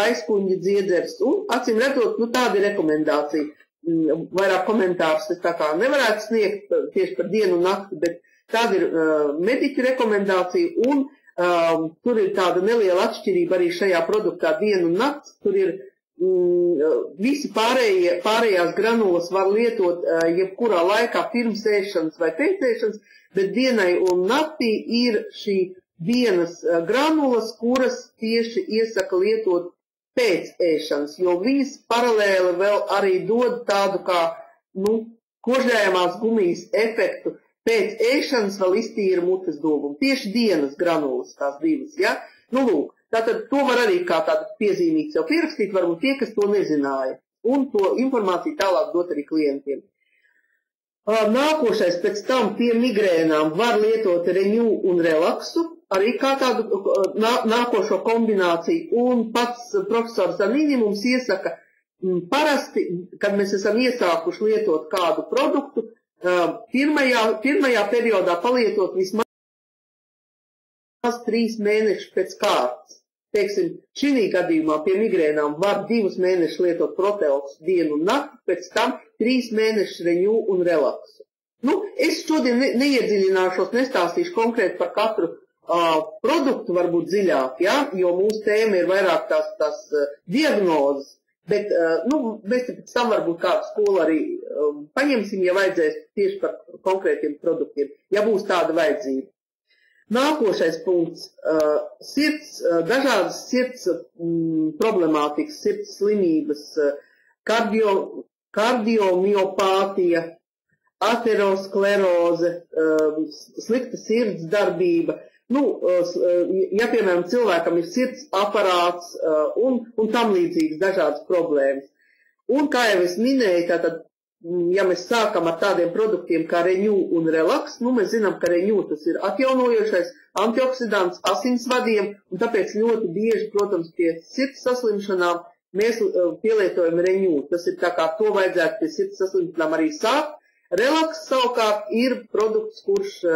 aizkuņģa dziedzers, un acīm redzot, nu tāda ir rekomendācija. Vairāk komentārus es tā kā nevarētu sniegt tieši par dienu un nakti, bet tāda ir mediķu rekomendācija, un tur ir tāda neliela atšķirība arī šajā produktā dienu un nakts. Tur ir visi pārējās granulas var lietot jebkurā laikā pirms ēšanas vai pēc ēšanas, bet dienai un naktī ir šī dienas granulas, kuras tieši iesaka lietot pēc ēšanas, jo viņas paralēli vēl arī dod tādu kā, kožējamās gumijas efektu. Pēc ēšanas vēl iztīra mutes dobumu. Tieši dienas granulas tās divas, ja? Lūk, tātad to var arī kā tādu piezīmīgi sev pierakstīt, varbūt tie, kas to nezināja. Un to informāciju tālāk dot arī klientiem. Nākošais pēc tam pie migrēnām var lietot Renew un relaksu, arī kā tādu nākošo kombināciju, un pats profesors Zanīni mums iesaka parasti, kad mēs esam iesākuši lietot kādu produktu, pirmajā periodā palietot vismaz 3 mēnešus pēc kārtas. Teiksim, šī gadījumā pie migrēnām var 2 mēnešus lietot proteoksu dienu un nakti, pēc tam 3 mēnešus Renew un relaksu. Es šodien neiedziļināšos, nestāstīšu konkrēti par katru produktu varbūt dziļāk, ja? Jo mūsu tēma ir vairāk tās diagnozes, bet mēs pēc tam varbūt kādu skolu arī paņemsim, ja vajadzēs tieši par konkrētiem produktiem, ja būs tāda vajadzība. Nākošais punkts - dažādas sirds problemātikas, sirds slimības, kardiomiopātija, ateroskleroze, slikta sirds darbība. Ja, piemēram, cilvēkam ir sirds aparāts un tam līdzīgas dažādas problēmas. Un, kā jau es minēju, tātad, ja mēs sākam ar tādiem produktiem kā Renew un relaks, mēs zinām, ka Renew tas ir atjaunojošais antioksidants asinsvadiem, un tāpēc ļoti bieži, protams, pie sirds saslimšanām mēs pielietojam Renew. Tas ir tā kā to vajadzētu pie sirds saslimšanām arī sākt. Relaks savukārt ir produkts, kurš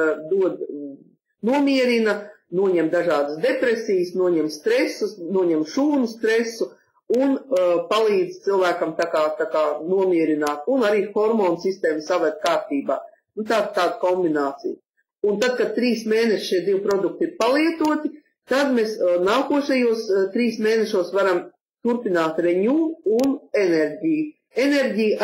nomierina, noņem dažādas depresijas, noņem stresus, noņem šūnu stresu un palīdz cilvēkam tā kā nomierināt un arī hormonu sistēmu savēt kārtībā. Tāda kombinācija. Un tad, kad 3 mēneši šie 2 produkti ir palietoti, tad mēs nākošajos 3 mēnešos varam turpināt Renew un enerģiju. Enerģija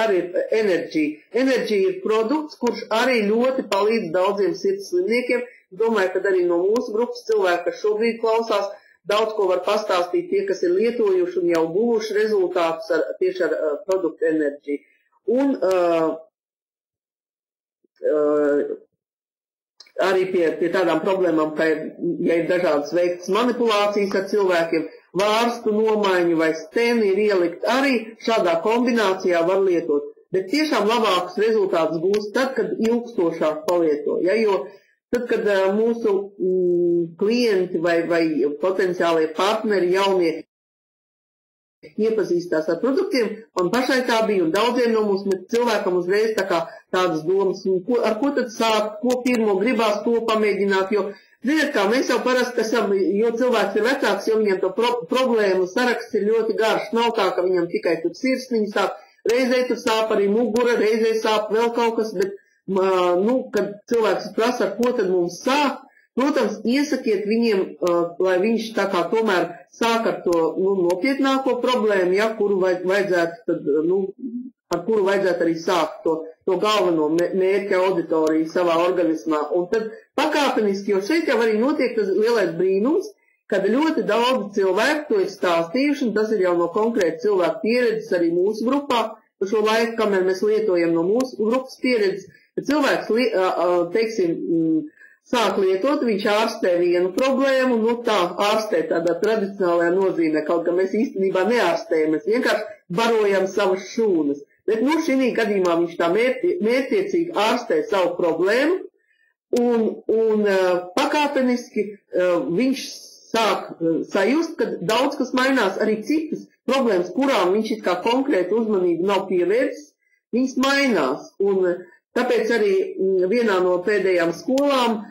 ir produkts, kurš arī ļoti palīdz daudziem sirds slimniekiem. Domāju, ka arī no mūsu grupas cilvēki, kas šobrīd klausās, daudz ko var pastāstīt tie, kas ir lietojuši un jau guvuši rezultātus tieši ar produktu enerģiju. Un arī pie tādām problēmām, ka, ja ir dažādas veiktas manipulācijas ar cilvēkiem, vārstu nomaiņu vai steni ir ielikt, arī šādā kombinācijā var lietot. Bet tiešām labākus rezultātus būs tad, kad ilgstošāk palieto. Ja, jo tad, kad mūsu klienti vai potenciālie partneri jaunie iepazīstās ar produktiem, man pašai tā bija un daudziem no mums cilvēkam uzreiz tādas domas, ar ko tad sākt, ko pirmo gribās to pamēģināt, jo, ziniet kā, mēs jau parasti esam, jo cilvēks ir vecāks, jo viņam to problēmu saraksts ir ļoti garš, nav tā, ka viņam tikai tur sirsniņa sāp, reizē tur sāp arī mugura, reizē sāp vēl kaut kas, bet kad cilvēks prasa, ar ko tad mums sāk, protams, iesakiet viņiem, lai viņš tā kā tomēr sāk ar to nopietnāko problēmu, ja, kuru vajadzētu tad, ar kuru vajadzētu arī sākt to galveno mērķa auditoriju savā organismā. Un tad pakāpeniski, jo šeit jau arī notiek tas lielais brīnums, kad ļoti daudz cilvēku to ir stāstījuši, un tas ir jau no konkrēta cilvēku pieredzes arī mūsu grupā, par šo laiku, kamēr mēs lietojam no mūsu grupas pieredzes, kad cilvēks, teiksim, sāk lietot, viņš ārstē vienu problēmu, tā ārstē tādā tradicionālajā nozīmē, kaut kā mēs īstenībā neārstējam, mēs vienkārši barojam savas šūnas. Bet, šī gadījumā viņš tā mērķiecīgi ārstē savu problēmu, un pakāpeniski viņš sāk sajust, ka daudz kas mainās, arī citas problēmas, kurām viņš it kā konkrēti uzmanību nav pievērsis, viņas mainās. Un tāpēc arī vienā no pēdējām skolām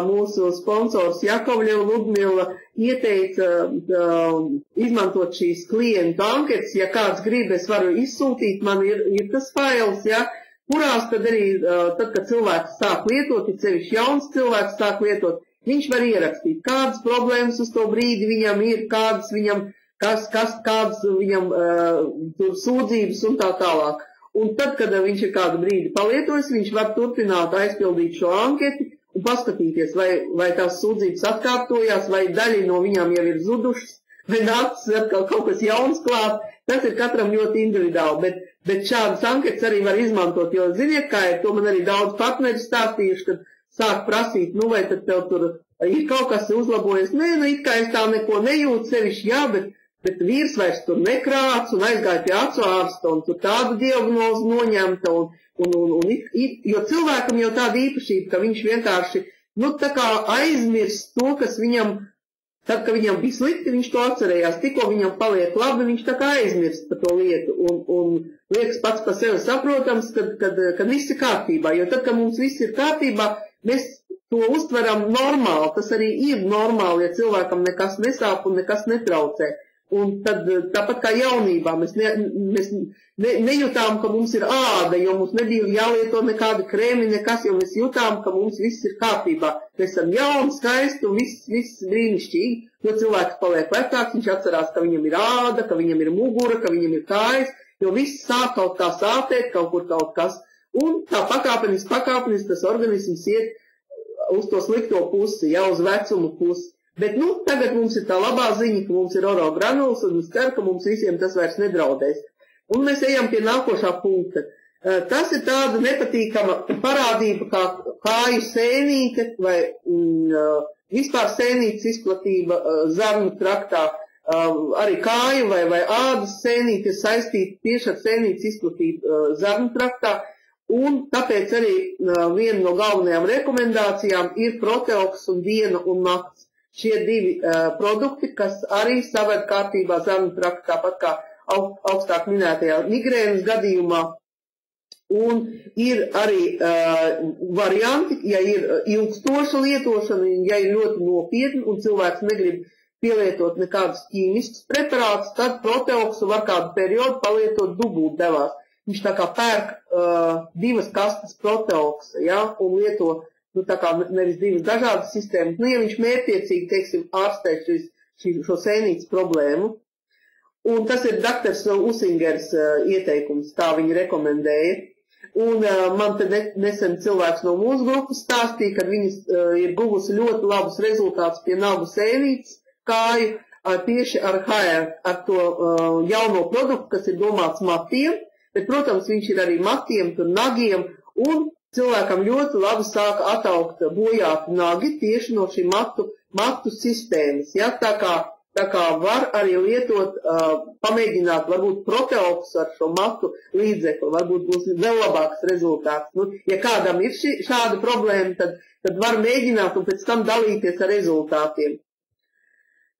mūsu sponsors Jakovļeva Ludmila ieteica izmantot šīs klientu anketas, ja kāds grib, es varu izsūtīt, man ir tas fails, ja, kurās tad arī, tad, kad cilvēks sāk lietot, ir sevišķi jauns cilvēks sāk lietot, viņš var ierakstīt, kādas problēmas uz to brīdi viņam ir, kādas viņam, kādas viņam tur sūdzības un tā tālāk. Un tad, kad viņš ir kādu brīdi palietojis, viņš var turpināt aizpildīt šo anketi un paskatīties, vai tās sūdzības atkārtojās, vai daļa no viņām jau ir zudušas, vai nācis atkal kaut kas jauns klāt. Tas ir katram ļoti individuāli, bet šādas anketas arī var izmantot, jo ziniet, kā ir, to man arī daudz partneri stāstījuši, kad sāk prasīt, nu vai tad tev tur ir kaut kas uzlabojies. Nē, nu it kā es tā neko nejūtu sevišķi, jā, bet vīrs vairs tur nekrāc un aizgāja pie acu ārsta un tur tādu diagnozu noņemta jo cilvēkam jau tāda īpašība, ka viņš vienkārši, nu tā kā aizmirst to, kas viņam, tad, kad viņam bija slikti, viņš to atcerējās, tikko viņam paliek labi, viņš tā kā aizmirst par to lietu un liekas pats par sevi saprotams, kad viss ir kārtībā, jo tad, kad mums viss ir kārtībā, mēs to uztveram normāli, tas arī ir normāli, ja cilvēkam nekas nesāp un nekas netraucē. Un tad tāpat kā jaunībā mēs nejūtām, ka mums ir āda, jo mums nebija jālieto nekādi krēmi, nekas, jo mēs jūtām, ka mums viss ir kārtībā. Mēs esam jauni, skaisti un viss brīnišķīgi. Jo cilvēks paliek vecāks, viņš atcerās, ka viņam ir āda, ka viņam ir mugura, ka viņam ir kājas, jo viss sāk kaut kā sāpēt, kaut kur kaut kas. Un tā pakāpenis tas organisms iet uz to slikto pusi, jau uz vecumu pusi. Bet, nu, tagad mums ir tā labā ziņa, ka mums ir oro granuls, un es ceru, ka mums visiem tas vairs nedraudēs. Un mēs ejam pie nākošā punkta. Tas ir tāda nepatīkama parādība kā kāju sēnīte vai vispār sēnītes izplatība zarnu traktā. Arī kāju vai ādas sēnīte ir saistīta tieši ar sēnītes izplatību zarnu traktā. Un tāpēc arī viena no galvenajām rekomendācijām ir proteoks un diena un nakts. Šie divi produkti, kas arī saved kārtībā zarnu traktu, tāpat kā augstāk minētajā migrēnas gadījumā. Un ir arī varianti, ja ir ilgstoša lietošana, ja ir ļoti nopietni un cilvēks negrib pielietot nekādus ķīmiskus preparātus, tad proteoksu var kādu periodu palietot dubult devās. Viņš tā kā pērk 2 kastes proteoksa, ja, un lieto nu, tā kā nevis 2 dažādas sistēmas, nu, ja viņš mērķiecīgi, teiksim, ārstē šo sēnītes problēmu. Un tas ir doktors Usingers ieteikums, tā viņi rekomendēja. Un man te nesen cilvēks no mūsu grupas stāstīja, ka viņas ir guvusi ļoti labus rezultātus pie nagu sēnītes kāju, tieši ar HR, ar to jauno produktu, kas ir domāts matiem, bet, protams, viņš ir arī matiem, tur nagiem, un cilvēkam ļoti labi sāka ataugt bojāti nagi tieši no šī matu sistēmas. Ja? Tā kā var arī lietot, pamēģināt varbūt proteoks ar šo matu līdzekli, varbūt būs vēl labāks rezultāts. Nu, ja kādam ir šāda problēma, tad var mēģināt un pēc tam dalīties ar rezultātiem.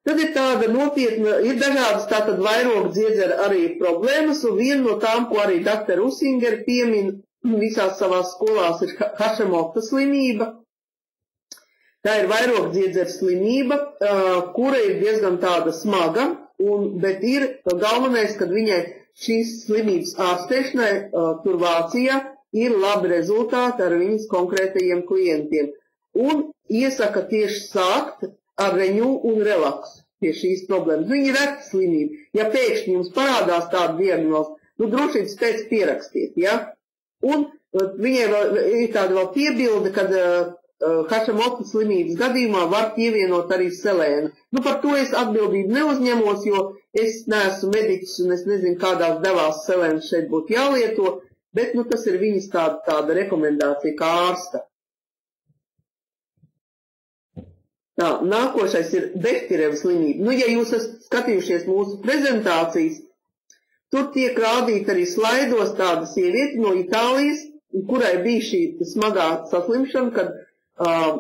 Tad ir tāda nopietna, ir dažādas tātad vairogdziedzera arī problēmas, un viena no tām, ko arī dr. Usingeri piemin, visās savās skolās ir Hašemota slimība. Tā ir vairogdziedzera slimība, kura ir diezgan tāda smaga, bet ir galvenais, kad viņai šīs slimības ārstēšanai tur Vācijā ir labi rezultāti ar viņas konkrētajiem klientiem. Un iesaka tieši sākt ar reņu un relaksu pie šīs problēmas. Viņa ir reta slimība. Ja pēkšņi jums parādās tāda diagnoze, nu drošības pēc pierakstiet, ja? Un viņai ir tāda vēl piebilde, kad Hašemota slimības gadījumā var pievienot arī selēnu. Nu, par to es atbildību neuzņemos, jo es neesmu mediķis un es nezinu, kādās devās selēnas šeit būtu jālieto, bet, nu, tas ir viņas tāda rekomendācija kā ārsta. Tā, nākošais ir Behtereva slimība. Nu, ja jūs esat skatījušies mūsu prezentācijas, tur tiek rādīta arī slaidos tāda sieviete no Itālijas, kurai bija šī smagā saslimšana, kad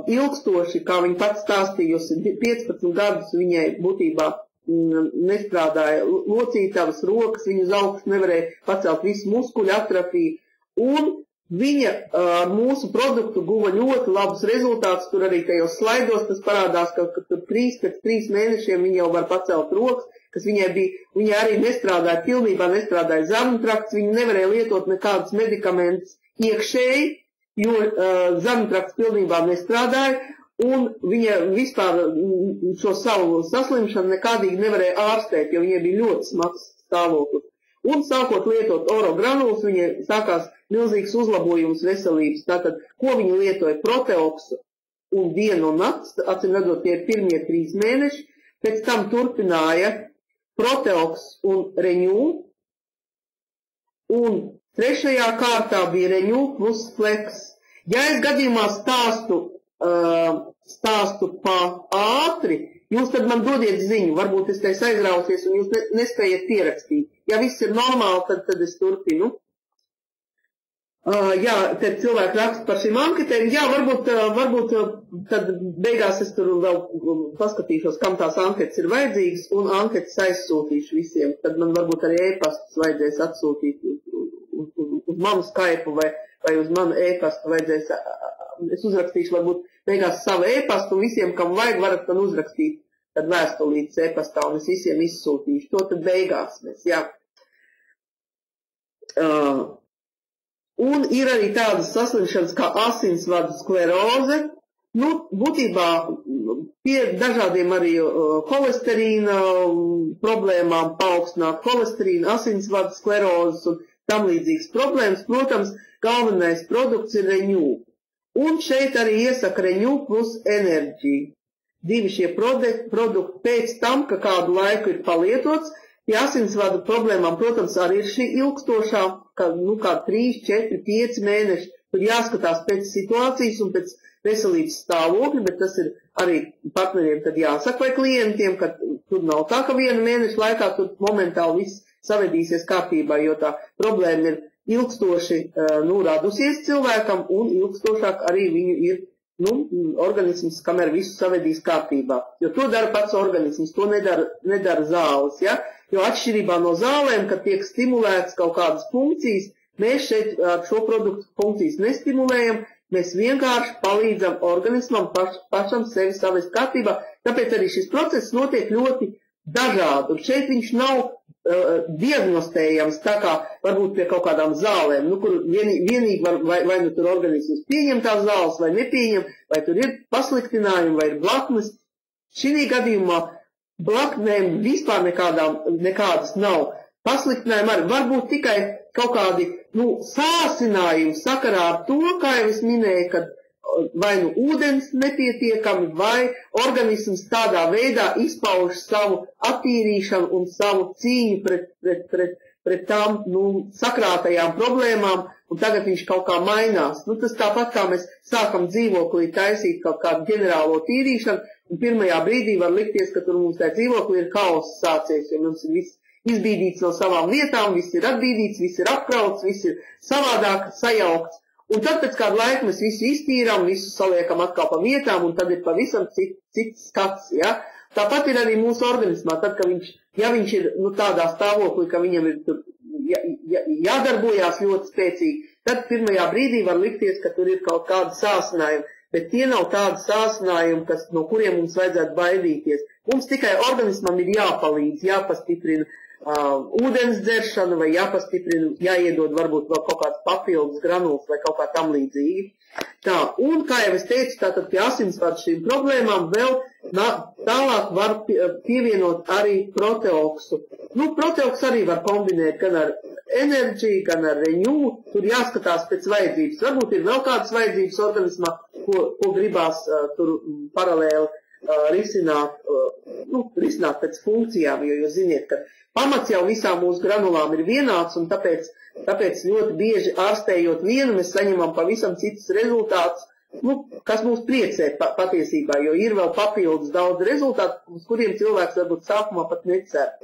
ilgstoši, kā viņa pats stāstījusi, 15 gadus viņai būtībā nestrādāja locītavas rokas, viņa uz augšu nevarēja pacelt visu muskuļu atrofiju, un Viņa ar mūsu produktu guva ļoti labus rezultātus, tur arī tajos slaidos tas parādās, ka tur pēc 3 mēnešiem viņa jau var pacelt rokas, kas viņa arī nestrādāja, pilnībā nestrādāja zarnutrakts, viņa nevarēja lietot nekādus medikamentus iekšēji, jo zarnutrakts pilnībā nestrādāja, un viņa vispār šo savu saslimšanu nekādīgi nevarēja ārstēt, jo viņai bija ļoti smags stāvoklis. Un sākot lietot oro granulas, viņai sākās milzīgs uzlabojums veselības. Tātad, ko viņa lietoja? Proteoksu un dienu un nakts, acīm redzot, tie ir pirmie 3 mēneši, pēc tam turpināja proteoks un reņū, un 3. kārtā bija reņū plus fleks. Ja es gadījumā stāstu pa ātri, jūs tad man dodiet ziņu, varbūt es teicu aizrausies un jūs nespējat pierakstīt. Ja viss ir normāli, tad es turpinu. Jā, te cilvēki raksta par šīm anketēm. Jā, varbūt tad beigās es tur vēl paskatīšos, kam tās anketas ir vajadzīgas, un anketas aizsūtīšu visiem. Tad man varbūt arī e-pastus vajadzēs atsūtīt uz manu Skype vai uz manu e-pastu vajadzēs. Es uzrakstīšu varbūt beigās savu e-pastu, un visiem, kam vajag, varat man uzrakstīt tad vēstulītes e-pastā, un es visiem izsūtīšu. To tad beigās mēs, jā. Un ir arī tādas saslimšanas kā asinsvadu skleroze, nu, būtībā pie dažādiem arī holesterīna problēmām paaugstināt holesterīna, asinsvadu sklerozes un tam līdzīgas problēmas. Protams, galvenais produkts ir reņū. Un šeit arī iesaka reņū plus enerģija. 2 šie produkti pēc tam, ka kādu laiku ir palietots, pie asinsvadu problēmām, protams, arī ir šī ilgstošā, kā 3, 4, 5 mēneši. Tur jāskatās pēc situācijas un pēc veselības stāvokļa, bet tas ir arī partneriem tad jāsaka vai klientiem, ka tur nav tā, ka 1 mēneša laikā tur momentāli viss savedīsies kārtībā, jo tā problēma ir ilgstoši radusies cilvēkam un ilgstošāk arī viņu ir organisms, kamēr visu savedīs kārtībā. Jo to dara pats organisms, to nedara zāles, ja? Jo atšķirībā no zālēm, kad tiek stimulētas kaut kādas funkcijas, mēs šeit ar šo produktu funkcijas nestimulējam, mēs vienkārši palīdzam organismam pašam sevi savest kārtībā, tāpēc arī šis process notiek ļoti dažādi. Un šeit viņš nav diagnostējams tā kā varbūt pie kaut kādām zālēm, kur vienīgi vai nu tur organisms pieņem tās zāles vai nepieņem, vai tur ir pasliktinājumi vai ir blaknes. Šī gadījumā blaknēm vispār nekādas nav. Pasliktinājumi arī varbūt tikai kaut kādi sāsinājumi sakarā ar to, kā jau es minēju, kad vai nu ūdens nepietiekami, vai organisms tādā veidā izpauž savu attīrīšanu un savu cīņu pret tām sakrātajām problēmām, un tagad viņš kaut kā mainās. Tas tāpat kā mēs sākam dzīvoklī taisīt kaut kādu ģenerālo tīrīšanu, un pirmajā brīdī var likties, ka tur mums tajā dzīvoklī ir kaoss sācies, jo mums ir viss izbīdīts no savām vietām, viss ir atbīdīts, viss ir apkrauts, viss ir savādāk sajaukts. Un tad pēc kādu laiku mēs visu iztīrām, visu saliekam atkal pa vietām, un tad ir pavisam cits skats, ja? Tāpat ir arī mūsu organismā, tad, ka viņš ir tādā stāvoklī, ka viņam ir jādarbojās ļoti spēcīgi, tad pirmajā brīdī var likties, ka tur ir kaut kāda sāsinājuma, bet tie nav tādi sāsinājumi, no kuriem mums vajadzētu baidīties. Mums tikai organismam ir jāpalīdz, jāpastiprina ūdens dzeršana vai jāpastiprina, jāiedod varbūt vēl kaut kāds papildus granulas vai kaut kā tam līdzīgi. Tā, un kā jau es teicu, tātad pie asinsvadu šīm problēmām vēl tālāk var pievienot arī proteoksu. Proteoks arī var kombinēt gan ar enerģiju, gan ar reņū, tur jāskatās pēc vajadzības. Varbūt ir vēl kādas vajadzības organismā, ko gribās tur paralēli risināt pēc funkcijām, jo ziniet, ka pamats jau visām mūsu granulām ir vienāds, un tāpēc ļoti bieži ārstējot vienu, mēs saņemam pavisam citus rezultātus, kas mūs priecē patiesībā, jo ir vēl papildus daudz rezultātu, uz kuriem cilvēks varbūt sākumā pat necer.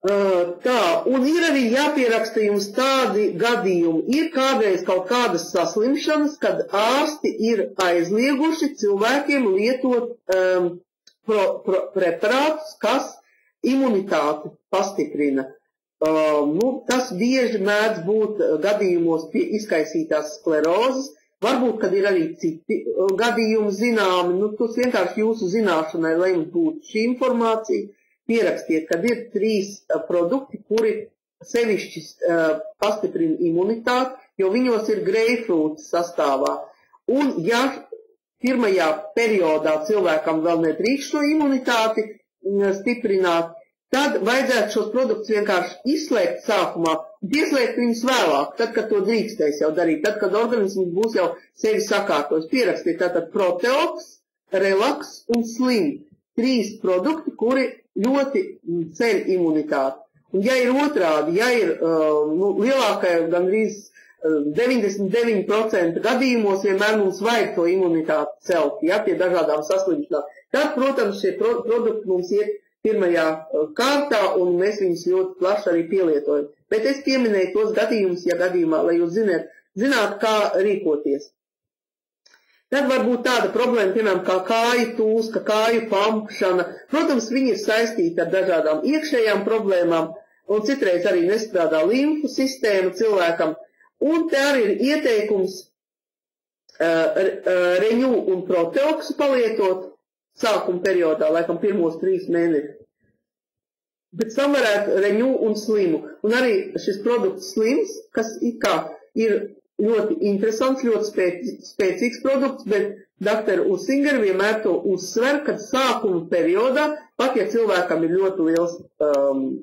Tā, un ir arī jāpieraksta jums tādi gadījumi. Ir kādreiz kaut kādas saslimšanas, kad ārsti ir aizlieguši cilvēkiem lietot preparātus, kas imunitāti pastiprina. Tas bieži mēdz būt gadījumos pie izkaisītās sklerozes, varbūt, kad ir arī citi gadījumi zināmi, tas vienkārši jūsu zināšanai, lai jums būtu šī informācija, pierakstiet, kad ir 3 produkti, kuri sevišķi pastiprina imunitāti, jo viņos ir greifrūta sastāvā. Un ja pirmajā periodā cilvēkam vēl nedrīkst šo imunitāti stiprināt, tad vajadzētu šos produktus vienkārši izslēgt sākumā, pieslēgt viņus vēlāk, tad, kad to drīkstēs jau darīt, tad, kad organisms būs jau sevi sakārtojis. Pierakstiet tātad Proteox, Relax un Slim. 3 produkti, kuri ļoti ceļ imunitāti. Un ja ir otrādi, ja ir lielākajā gandrīz 99% gadījumos vienmēr mums vajag to imunitāti celt, ja, pie dažādām saslimšanām, tad, protams, šie produkti mums iet pirmajā kārtā, un mēs viņus ļoti plaši arī pielietojam. Bet es pieminēju tos gadījumus, ja gadījumā, lai jūs zināt, kā rīkoties. Tad var būt tāda problēma, piemēram, kā kāju tūska, kāju pampšana. Protams, viņi ir saistīti ar dažādām iekšējām problēmām, un citreiz arī nestrādā limfu sistēma cilvēkam. Un te arī ir ieteikums Reņū un Proteoksu palietot sākuma periodā, laikam pirmos 3 mēnešus. Bet tam varētu Reņū un Slimu. Un arī šis produkts Slims, kas ir ļoti interesants, ļoti spēcīgs produkts, bet dr. Usinger vienmēr to uzsver, kad sākuma periodā, pat ja cilvēkam ir ļoti liels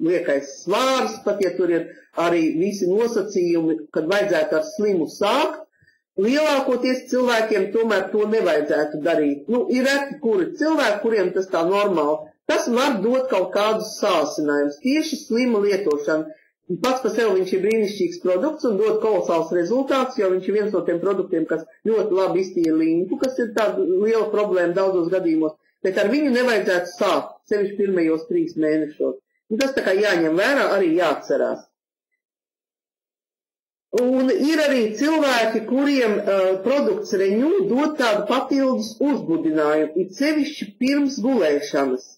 liekais svārs, pat ja tur ir arī visi nosacījumi, kad vajadzētu ar Slimu sākt, lielākoties cilvēkiem tomēr to nevajadzētu darīt. Ir reti kuri cilvēki, kuriem tas tā normāli. Tas var dot kaut kādus sāsinājumus. Tieši Slima lietošana. Pats par sevi viņš ir brīnišķīgs produkts un dod kolosāls rezultāts, jo viņš ir viens no tiem produktiem, kas ļoti labi iztīra limfu, kas ir tāda liela problēma daudzos gadījumos. Bet ar viņu nevajadzētu sākt, sevišķi pirmajos 3 mēnešos. Un tas tā kā jāņem vērā, arī jāatcerās. Un ir arī cilvēki, kuriem produkts Reņū dod tādu papildus uzbudinājumu, it sevišķi pirms gulēšanas.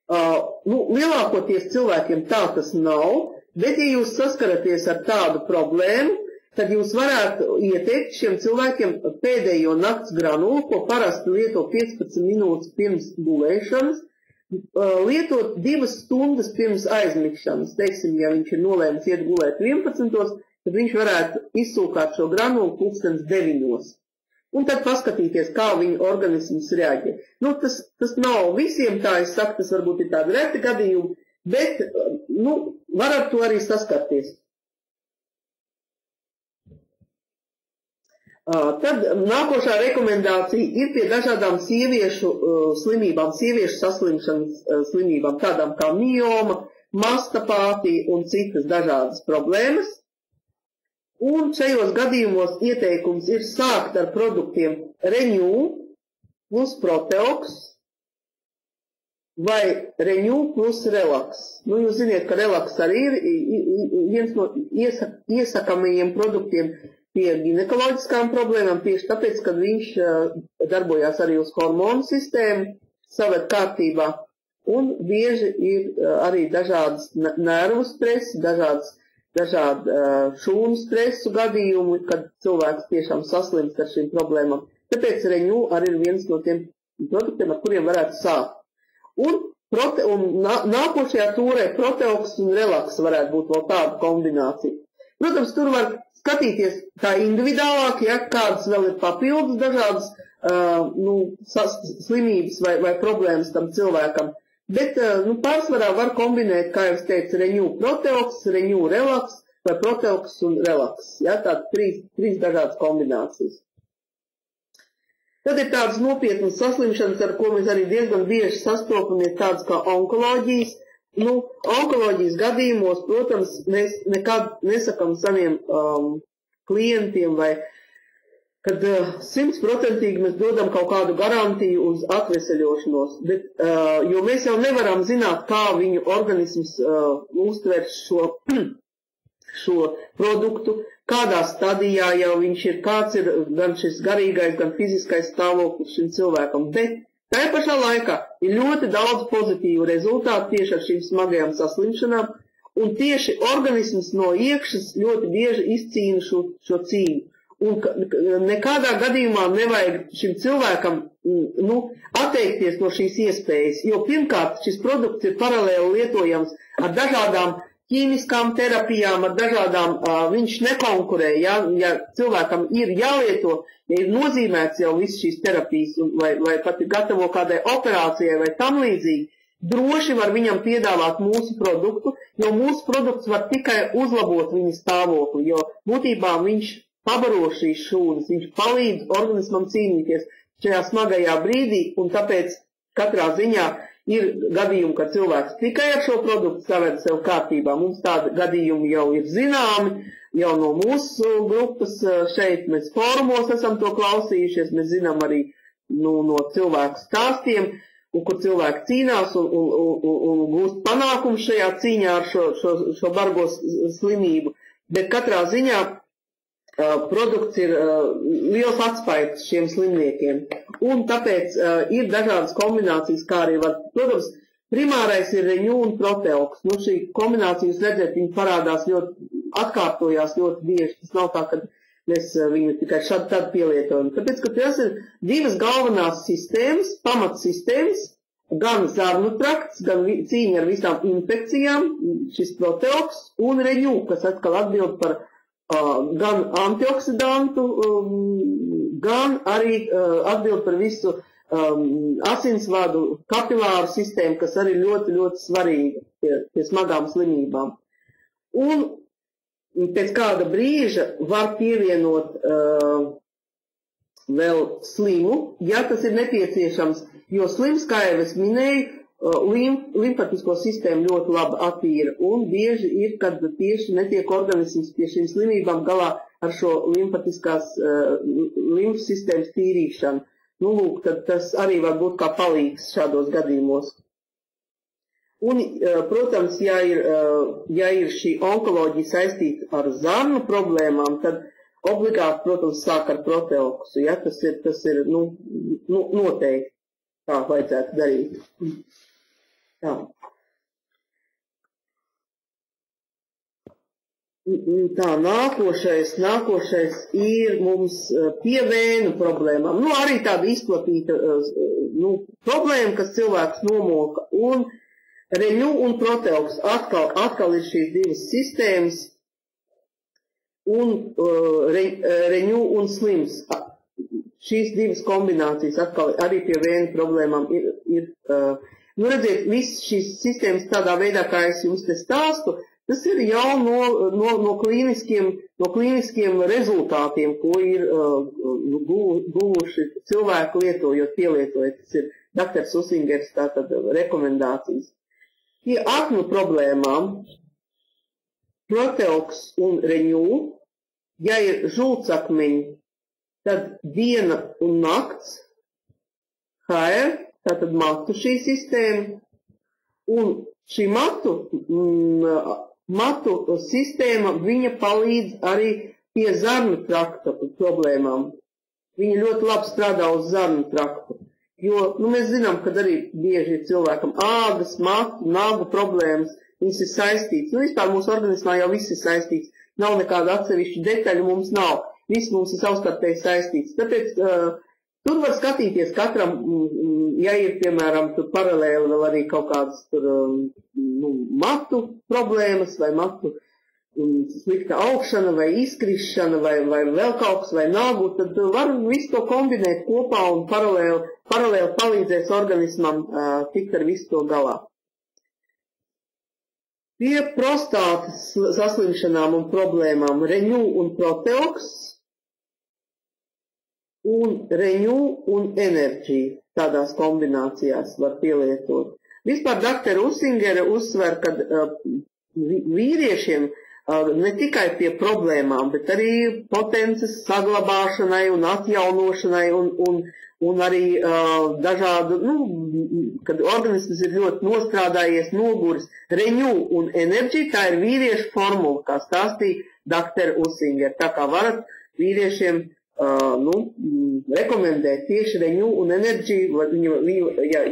Lielākoties cilvēkiem tā tas nav, bet ja jūs saskaraties ar tādu problēmu, tad jūs varētu ieteikt šiem cilvēkiem pēdējo nakts granulu, ko parasti lieto 15 minūtes pirms gulēšanas, lietot 2 stundas pirms aizmigšanas. Teiksim, ja viņš ir nolēmis iet gulēt 11, tad viņš varētu izsūkāt šo granulu 9. Un tad paskatīties, kā viņa organisms reaģē. Tas nav visiem, tā es saku, tas varbūt ir tādi reti gadījumi, bet, var ar to arī saskarties. Tad nākošā rekomendācija ir pie dažādām sieviešu slimībām, sieviešu saslimšanas slimībām, tādām kā mioma, mastapātija un citas dažādas problēmas. Un šajos gadījumos ieteikums ir sākt ar produktiem Reņū plus Proteox vai Reņū plus Relax. Jūs ziniet, ka Relax arī ir viens no iesakamajiem produktiem pie ginekoloģiskām problēmām, tieši tāpēc, ka viņš darbojās arī uz hormonu sistēmu, saved kārtībā, un bieži ir arī dažādas nervu stresi, dažādi šūnu stresu gadījumi, kad cilvēks tiešām saslimst ar šīm problēmām. Tāpēc Reņū arī ir viens no tiem produktiem, ar kuriem varētu sākt. Un nākošajā tūrē Proteox un Relax varētu būt vēl tāda kombinācija. Protams, tur var skatīties tā individuālāk, ja kādas vēl ir papildus dažādas slimības vai problēmas tam cilvēkam. Bet pārsvarā var kombinēt, kā jau es teicu, Reņū Proteox, Reņū Relax vai Proteox un Relax. Ja, tādas 3 dažādas kombinācijas. Tad ir tādas nopietnas saslimšanas, ar ko mēs arī diezgan bieži sastopamies, tādas kā onkoloģijas. Onkoloģijas gadījumos, protams, mēs nekad nesakam saviem klientiem vai kad 100% mēs dodam kaut kādu garantiju uz atveseļošanos, bet, jo mēs jau nevaram zināt, kā viņu organisms uztver šo produktu, kādā stadijā jau viņš ir, kāds ir gan šis garīgais, gan fiziskais stāvoklis šim cilvēkam, bet tajā pašā laikā ir ļoti daudz pozitīvu rezultātu tieši ar šīm smagajām saslimšanām, un tieši organisms no iekšas ļoti bieži izcīna šo cīņu. Un nekādā gadījumā nevajag šim cilvēkam atteikties no šīs iespējas, jo pirmkārt šis produkts ir paralēli lietojams ar dažādām ķīmiskām terapijām, ar dažādām, viņš nekonkurē, ja cilvēkam ir jālieto, ja ir nozīmēts jau viss šīs terapijas, vai pat gatavo kādai operācijai vai tam līdzīgi, droši var viņam piedāvāt mūsu produktu, jo mūsu produkts var tikai uzlabot viņa stāvokli, jo būtībā viņš pabaro šīs šūnas, viņš palīdz organismam cīnīties šajā smagajā brīdī, un tāpēc katrā ziņā ir gadījumi, kad cilvēks tikai ar šo produktu saved sev kārtībā. Mums tādi gadījumi jau ir zināmi, jau no mūsu grupas šeit mēs fórumos esam to klausījušies, mēs zinām arī no cilvēku stāstiem, un kur cilvēki cīnās un gūst panākumu šajā cīņā ar šo bargo slimību. Bet katrā ziņā produkts ir liels atspaids šiem slimniekiem. Un tāpēc ir dažādas kombinācijas, kā arī var. Protams, primārais ir Renew un Proteox. Šī kombinācija, jūs redzat, viņa parādās atkārtojās ļoti bieži. Tas nav tā, ka mēs viņu tikai šad tad pielietojam. Tāpēc, ka tas ir divas galvenās sistēmas, pamatsistēmas, gan zarnu trakts, gan cīņa ar visām infekcijām, šis Proteox un Renew, kas atkal atbild par gan antioksidantu, gan arī atbild par visu asinsvadu kapilāru sistēmu, kas arī ļoti, ļoti svarīga pie smagām slimībām. Un pēc kāda brīža var pievienot vēl slimu, ja tas ir nepieciešams, jo slims, kā jau es minēju, limfatisko sistēmu ļoti labi attīra, un bieži ir, kad tieši netiek organisms pie šīm slimībām galā ar šo limfatiskās limfas sistēmas tīrīšanu. Lūk, tad tas arī var būt kā palīgs šādos gadījumos. Un, protams, ja ir šī onkoloģija saistīta ar zarnu problēmām, tad obligāti, protams, sāk ar Proteoksu, ja, tas ir noteikti tā vajadzētu darīt. Tā. Tā, nākošais ir mums pie vēnu problēmām. Arī tāda izplatīta problēma, kas cilvēks nomoka. Un Renew un Proteox atkal ir šīs divas sistēmas. Un Renew un Slims. Šīs divas kombinācijas atkal arī pie vēnu problēmām ir redziet, visas šīs sistēmas tādā veidā, kā es jums te stāstu, tas ir jau no klīniskiem rezultātiem, ko ir guvuši cilvēki lietojot, pielietojot. Tas ir dr. Usingers tātad rekomendācijas. Pie aknu problēmām Proteox un Renew, ja ir žultsakmeņi, tad diena un nakts, HR, tātad matu šī sistēma, un šī matu sistēma, viņa palīdz arī pie zarnu trakta problēmām. Viņa ļoti labi strādā uz zarnu traktu, jo, mēs zinām, ka arī bieži ir cilvēkam ādas, matu, nagu problēmas, viņas ir saistīts. Vispār mūsu organismā jau viss ir saistīts, nav nekāda atsevišķa detaļa, mums nav. Viss mums ir savstarpēji saistīts. Tāpēc tur var skatīties katram, ja ir, piemēram, tur paralēli vēl arī kaut kādas tur, matu problēmas vai matu slikta augšana vai izkrišana vai vēl kaut kas vai nagu, tad var visu to kombinēt kopā un paralēli palīdzēs organismam tikt ar visu to galā. Pie prostātas saslimšanām un problēmām Renew un Proteox un Renew un Energy tādās kombinācijās var pielietot. Vispār dr. Usingere uzsver, ka vīriešiem ne tikai pie problēmām, bet arī potences saglabāšanai un atjaunošanai un arī dažādu, kad organisms ir ļoti nostrādājies, noguris. Renew un Energy, tā ir vīriešu formula, kā stāstīja dr. Usinger. Tā kā varat vīriešiem rekomendēt tieši Renew un Energy,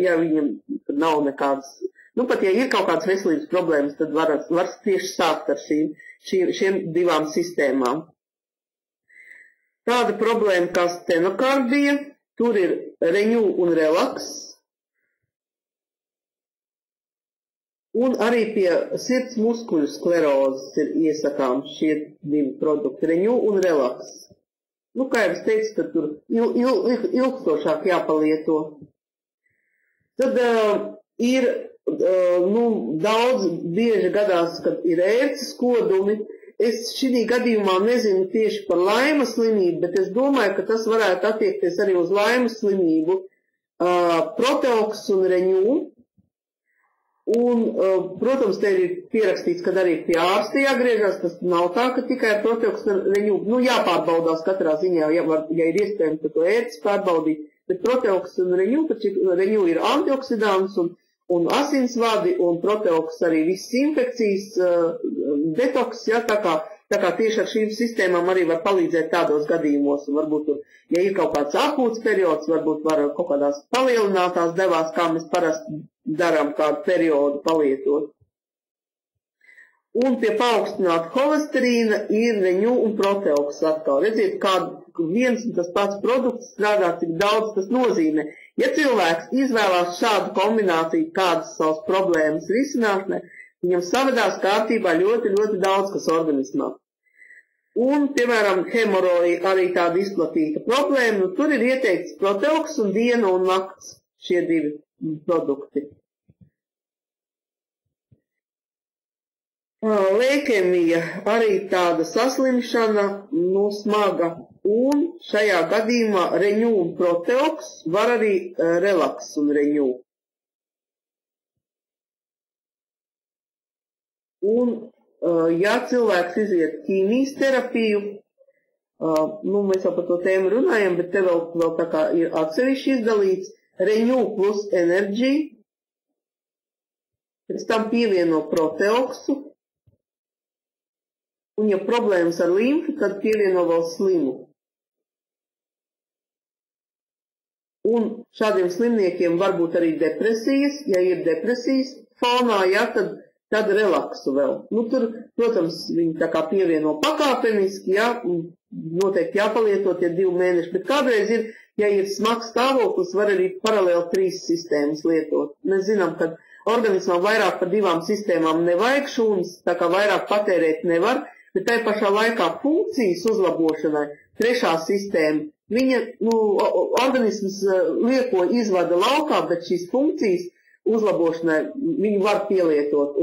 ja viņam nav nekādas Nu, pat ja ir kaut kādas veselības problēmas, tad var tieši sākt ar šiem divām sistēmām. Tāda problēma kā stenokardija, tur ir renew un relax. Un arī pie sirds muskuļu sklerozes ir iesakām šie divi produkti, renew un relax. Nu, kā jau es teicu, tad tur ilgstošāk jāpalieto. Tad ir, daudz bieži gadās, kad ir ērces kodumi. Es šī gadījumā nezinu tieši par laimas slimību, bet es domāju, ka tas varētu attiekties arī uz laimas slimību. Proteoks un renew. Un, protams, te ir pierakstīts, kad arī pie ārsta jāgriežas, tas nav tā, ka tikai ar proteoks un renew, jāpārbaudās katrā ziņā, ja ir iespējams, tad to ērces pārbaudīt, bet proteoks un renew, renew ir antioksidants un asinsvadi, un proteoks arī visas infekcijas, detoks, ja, tā kā tieši ar šīm sistēmām arī var palīdzēt tādos gadījumos, un varbūt, ja ir kaut kāds akūts periods, varbūt var kaut kādās palielinātās devās, kā mēs parasti darām kādu periodu palietot. Un pie paaugstināta holesterīna ir renew un proteoks atkal. Redziet, kā viens un tas pats produkts strādā, cik daudz tas nozīmē. Ja cilvēks izvēlās šādu kombināciju kādas savas problēmas risināšanai, viņam savedās kārtībā ļoti, ļoti daudz, kas organismā. Un, piemēram, hemoroja arī tāda izplatīta problēma, tur ir ieteikts proteoks un diena un nakts šie divi produkti. Leikemija arī tāda saslimšana, smaga, un šajā gadījumā renew un proteoks var arī relax un renew. Un, ja cilvēks iziet ķīmijas terapiju, mēs jau par to tēmu runājam, bet te vēl tā kā ir atsevišķi izdalīts, renew plus energy, pēc tam pievieno proteoksu, un ja problēmas ar limfu, tad pievieno vēl slimu. Un šādiem slimniekiem var būt arī depresijas, ja ir depresijas fonā, ja, tad relaksu vēl. Tur, protams, viņi tā kā pievieno pakāpeniski, ja, noteikti jāpalieto tie 2 mēneši, bet kādreiz ir, ja ir smags stāvoklis, var arī paralēli 3 sistēmas lietot. Mēs zinām, ka organismam vairāk par 2 sistēmām nevajag šūnas, tā kā vairāk patērēt nevar, bet tai pašā laikā funkcijas uzlabošanai 3. sistēma, viņa, organisms lieko izvada laukā, bet šīs funkcijas uzlabošanai viņu var pielietot.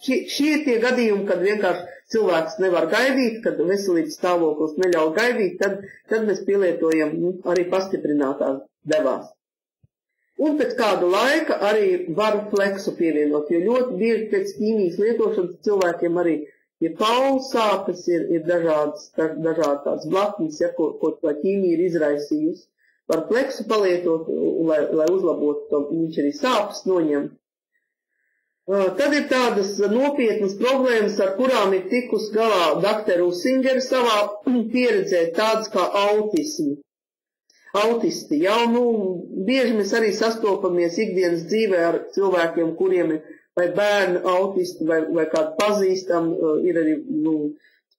Šie ir tie gadījumi, kad vienkārši cilvēks nevar gaidīt, kad veselības stāvoklis neļauj gaidīt, tad mēs pielietojam arī pastiprinātās devās. Un pēc kāda laika arī var fleksu pievienot, jo ļoti bieži pēc ķīmijas lietošanas cilvēkiem arī ir kaulu sāpes, ir dažādas tādas blaknes, ja, ko ķīmija ir izraisījusi. Var fleksu palietot, lai uzlabotu to, viņš arī sāpes noņem. Tad ir tādas nopietnas problēmas, ar kurām ir tikus galā dr. Usingeri savā pieredzē, tādas kā autismi. Autisti, ja, bieži mēs arī sastopamies ikdienas dzīvē ar cilvēkiem, kuriem ir vai bērni autisti, vai kādi pazīstam, ir arī,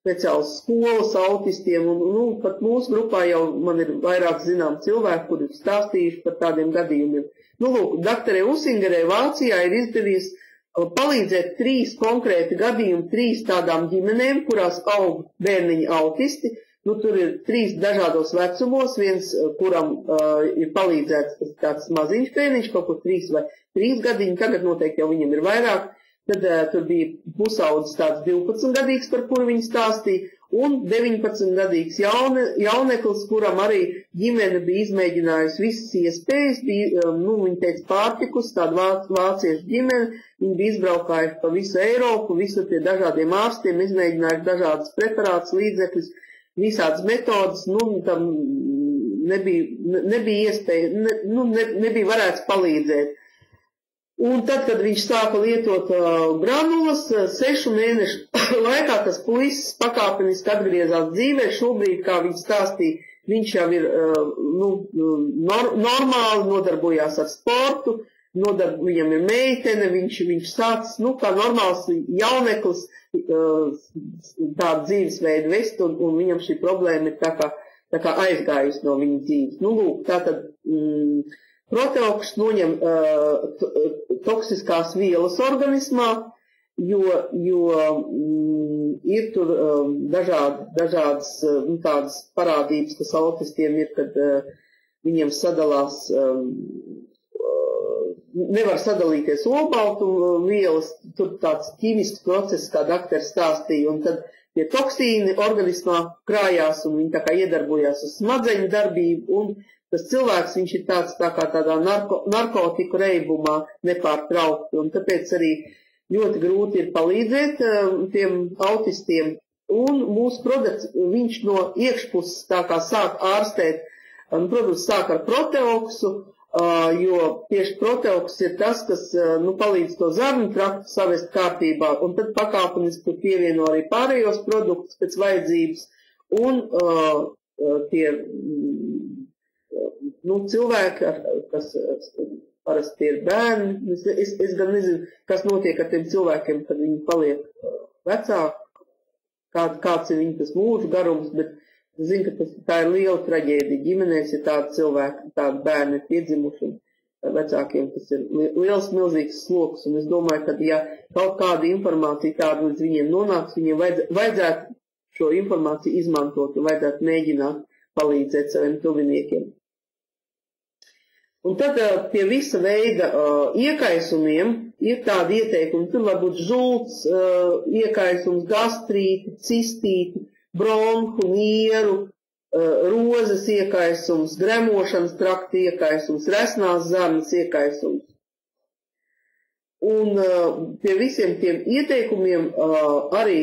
speciāls skolas autistiem, un pat mūsu grupā jau man ir vairāk zinām cilvēki, kuri ir stāstījuši par tādiem gadījumiem. Lūk, dr. Usingerē Vācijā ir izdevies palīdzēt 3 konkrēti gadījumi, 3 tādām ģimenēm, kurās aug bērniņi autisti. Tur ir 3 dažādos vecumos, viens, kuram ir palīdzēts tāds maziņš bērniņš, kaut kur 3 vai 3 gadiņi, tagad noteikti jau viņam ir vairāk. Tad tur bija pusaudzis tāds 12 gadīgs, par kuru viņi stāstīja, un 19 gadīgs jauneklis, kuram arī ģimene bija izmēģinājusi visas iespējas, viņi teica pārtikus, tāda vāciešu ģimene, viņi bija izbraukājuši pa visu Eiropu, visu pie dažādiem ārstiem, izmēģinājuši dažādas preparātus, līdzekļus, visādas metodas, tam nebija iespēja, nebija varēts palīdzēt. Un tad, kad viņš sāka lietot granulas, 6 mēnešu laikā tas puisis pakāpeniski atgriezās dzīvē. Šobrīd, kā viņš stāstīja, viņš jau ir normāli nodarbojās ar sportu, viņam ir meitene, viņš sācis, kā normāls jauneklis, tādu dzīvesveidu vest, un viņam šī problēma ir tā kā aizgājusi no viņa dzīves. Lūk, tātad proteoks noņem toksiskās vielas organismā, jo ir tur dažādas tādas parādības, kas autistiem ir, kad viņiem sadalās, nevar sadalīties olbaltumvielas, tur tāds ķīmisks process, kā dakteris stāstīja, un tad tie toksīni organismā krājās, un viņi tā kā iedarbojās uz smadzeņu darbību, un tas cilvēks, viņš ir tādā narkotiku reibumā nepārtraukti, un tāpēc arī ļoti grūti ir palīdzēt tiem autistiem, un mūsu produkts, viņš no iekšpuses tā kā sāk ārstēt, produkts sāk ar proteoksu, jo tieši proteoks ir tas, kas palīdz to zarnu traktu savest kārtībā, un tad pakāpeniski pievieno arī pārējos produktus pēc vajadzības, un tie cilvēki, kas parasti ir bērni, es gan nezinu, kas notiek ar tiem cilvēkiem, kad viņi paliek vecāki, kāds ir viņa tas mūža garums, bet es zinu, ka tā ir liela traģēdija ģimenēs, ja tādi cilvēki, tādi bērni ir piedzimuši, un vecākiem tas ir liels, milzīgs sloks, un es domāju, ka ja kaut kāda informācija tāda līdz viņiem nonāks, viņiem vajadzētu šo informāciju izmantot un vajadzētu mēģināt palīdzēt saviem tuviniekiem. Un tad pie visa veida iekaisumiem ir tādi ieteikumi, tur var būt žults, iekaisums, gastrīti, cistīti, bronhu, nieru, rozes iekaisums, gremošanas trakta iekaisums, resnās zarnas iekaisums. Un pie visiem tiem ieteikumiem arī,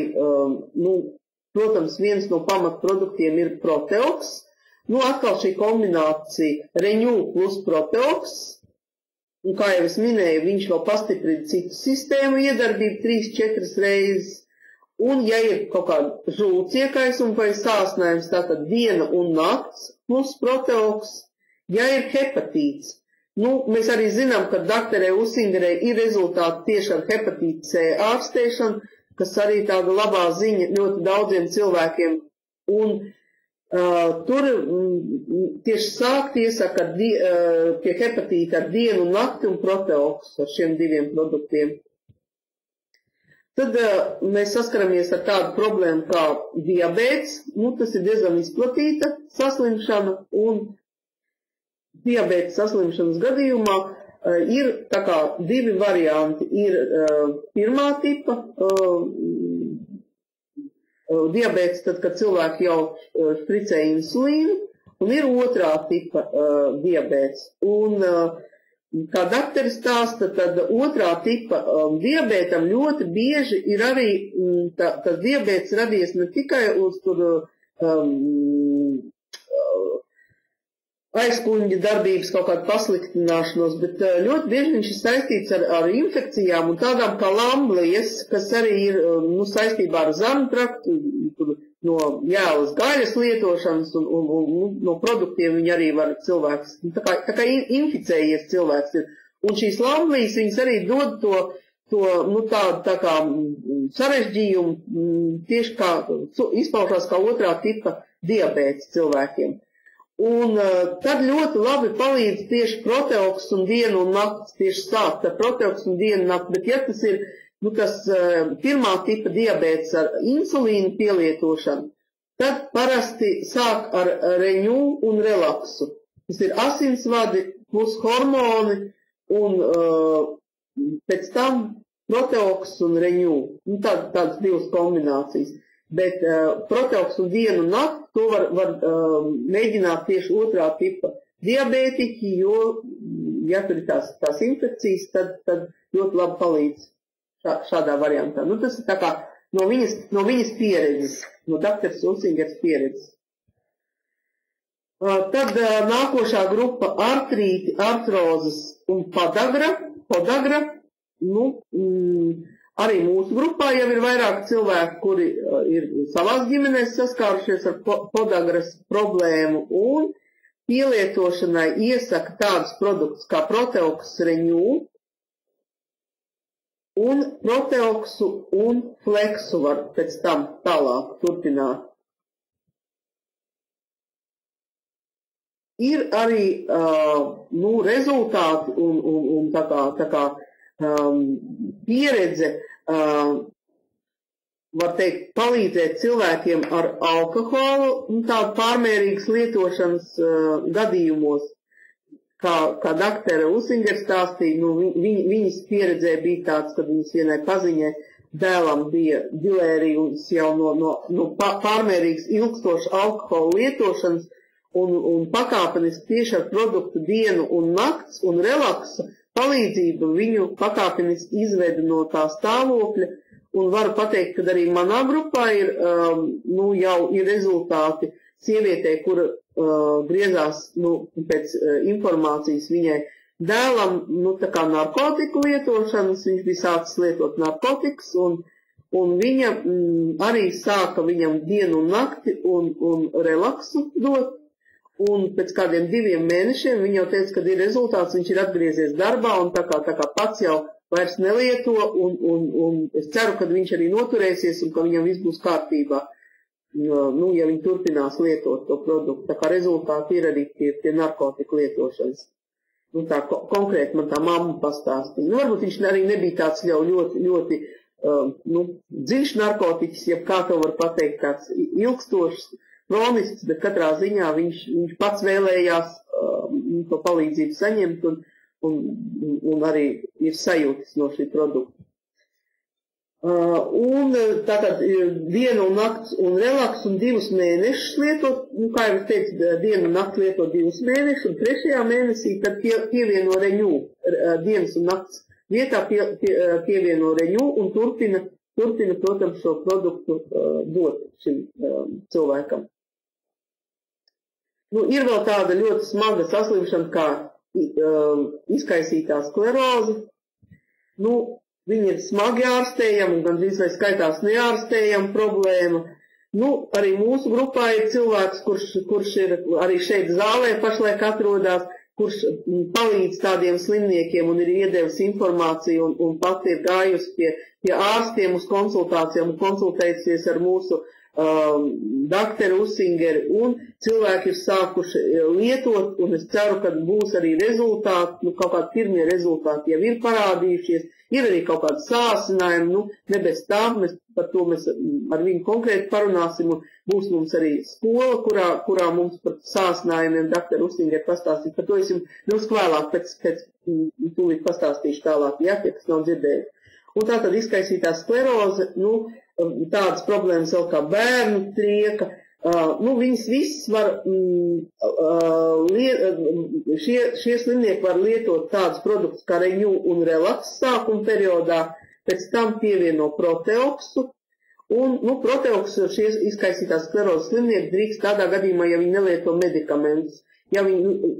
protams, viens no pamatproduktiem ir proteoks. Atkal šī kombinācija Renew plus proteoks, un kā jau es minēju, viņš vēl pastiprina citu sistēmu iedarbību 3-4 reizes, un ja ir kaut kāda žults iekaisuma vai sāsnājums, tātad diena un nakts plus proteoks, ja ir hepatīts. Mēs arī zinām, ka doktorē Usingerē ir rezultāti tieši ar hepatītu C ārstēšanu, kas arī tāda labā ziņa ļoti daudziem cilvēkiem, un tur tieši sākt iesaka pie hepatīta ar dienu un nakti un proteoks ar šiem diviem produktiem. Tad mēs saskaramies ar tādu problēmu kā diabēts. Tas ir diezgan izplatīta saslimšana, un diabēta saslimšanas gadījumā ir tā kā divi varianti. Ir pirmā tipa diabēts, tad, kad cilvēki jau špricē insulīnu, un ir otrā tipa diabēts. Un, kā dakteris stāsta, tad otrā tipa diabētam ļoti bieži ir arī tas diabēts radies ne tikai uz aizkuņģa darbības kaut kādu pasliktināšanos, bet ļoti bieži viņš ir saistīts ar infekcijām un tādām kā lamblijas, kas arī ir saistībā ar zarnu traktu, no jēlas gaļas lietošanas un no produktiem viņi arī var cilvēks, tā kā inficējies cilvēks ir. Un šīs lamblijas, viņas arī dod tādu tā kā sarežģījumu, tieši kā izpaužās kā otrā tipa diabēts cilvēkiem. Un tad ļoti labi palīdz tieši proteoks un dienu un nakts, tieši sākt ar proteoks un dienu un nakts, bet ja tas ir tas pirmā tipa diabēts ar insulīnu pielietošanu, tad parasti sāk ar Renew un relaksu. Tas ir asinsvadi plus hormoni un pēc tam proteoks un Renew. Tādas divas kombinācijas. Bet proteoks un dienu un nakti to var mēģināt tieši otrā tipa diabētiķi, jo, ja tur ir tās infekcijas, tad ļoti labi palīdz šādā variantā. Tas ir tā kā no viņas pieredzes, no doktora Usingers pieredzes. Tad nākošā grupa artrīti, artrozes un podagra. Arī mūsu grupā jau ir vairāk cilvēki, kuri ir savās ģimenēs saskārušies ar podagras problēmu, un pielietošanai iesaka tādus produktus kā Proteox Renew un Proteoxu un Flexu var pēc tam tālāk turpināt. Ir arī rezultāti un tā kā pieredze, var teikt, palīdzēt cilvēkiem ar alkoholu un tādu pārmērīgas lietošanas gadījumos. Kā doktore Usinger stāstīja, viņas pieredzē bija tāds, kad viņas vienai paziņai dēlam bija dilērijas jau no pārmērīgas ilgstošas alkohola lietošanas, un pakāpeniski tieši ar produktu dienu un nakts un relaksa palīdzību viņu pakāpeniski izveda no tā stāvokļa, un varu pateikt, ka arī manā grupā ir, jau ir rezultāti sievietē, kura griezās, pēc informācijas viņai dēlam, tā kā narkotiku lietošanas, viņš bija sācis lietot narkotikas, un viņa arī sāka viņam dienu un nakti un relaksu dot. Un pēc kādiem 2 mēnešiem viņa jau teica, ka ir rezultāts, viņš ir atgriezies darbā un tā kā pats jau vairs nelieto, un es ceru, ka viņš arī noturēsies un ka viņam viss būs kārtībā, ja viņi turpinās lietot to produktu. Tā kā rezultāti ir arī pie narkotiku lietošanas. Tā konkrēti man tā mamma pastāstīja. Varbūt viņš arī nebija tāds jau ļoti, dziļš narkotiķis, ja kā to var pateikt, tāds ilgstošs, kronisks, bet katrā ziņā viņš pats vēlējās to palīdzību saņemt un arī ir sajūtis no šī produkta. Un tātad dienu un nakts un relaks un 2 mēnešus lietot, kā jau es teicu, dienu un nakts lietot 2 mēnešus, un 3. mēnesī tad pievieno Renew, dienas un nakts vietā pievieno Renew un turpina, protams, šo produktu dot šim cilvēkam. Ir vēl tāda ļoti smaga saslimšana kā izkaisītā skleroze. Viņa ir smagi ārstējama un gandrīz vai skaitās neārstējama problēma. Arī mūsu grupā ir cilvēks, kurš ir arī šeit zālē pašlaik atrodas, kurš palīdz tādiem slimniekiem un ir iedevis informāciju un pat ir gājusi pie ārstiem uz konsultācijām un konsultējusies ar mūsu doktoru Usingeri, un cilvēki ir sākuši lietot, un es ceru, ka būs arī rezultāti, kaut kādi pirmie rezultāti jau ir parādījušies, ir arī kaut kādi sāsinājumi, ne bez tā, par to mēs ar viņu konkrēti parunāsim, un būs mums arī skola, kurā mums par sāsinājumiem doktoru Usingeri pastāstīs, par to es jums drusku vēlāk pēc tūlīt pastāstīšu tālāk, ja kas nav dzirdējuši. Un tā tad izkaisītā skleroze, tādas problēmas vēl kā bērnu trieka, viņas visas var, šie slimnieki var lietot tādus produktus kā Renew un Relax sākuma periodā, pēc tam pievieno Proteoxu, un, Proteoxu šie izkaisītās sklerozes slimnieki drīkst tādā gadījumā, ja viņi nelieto medikamentus.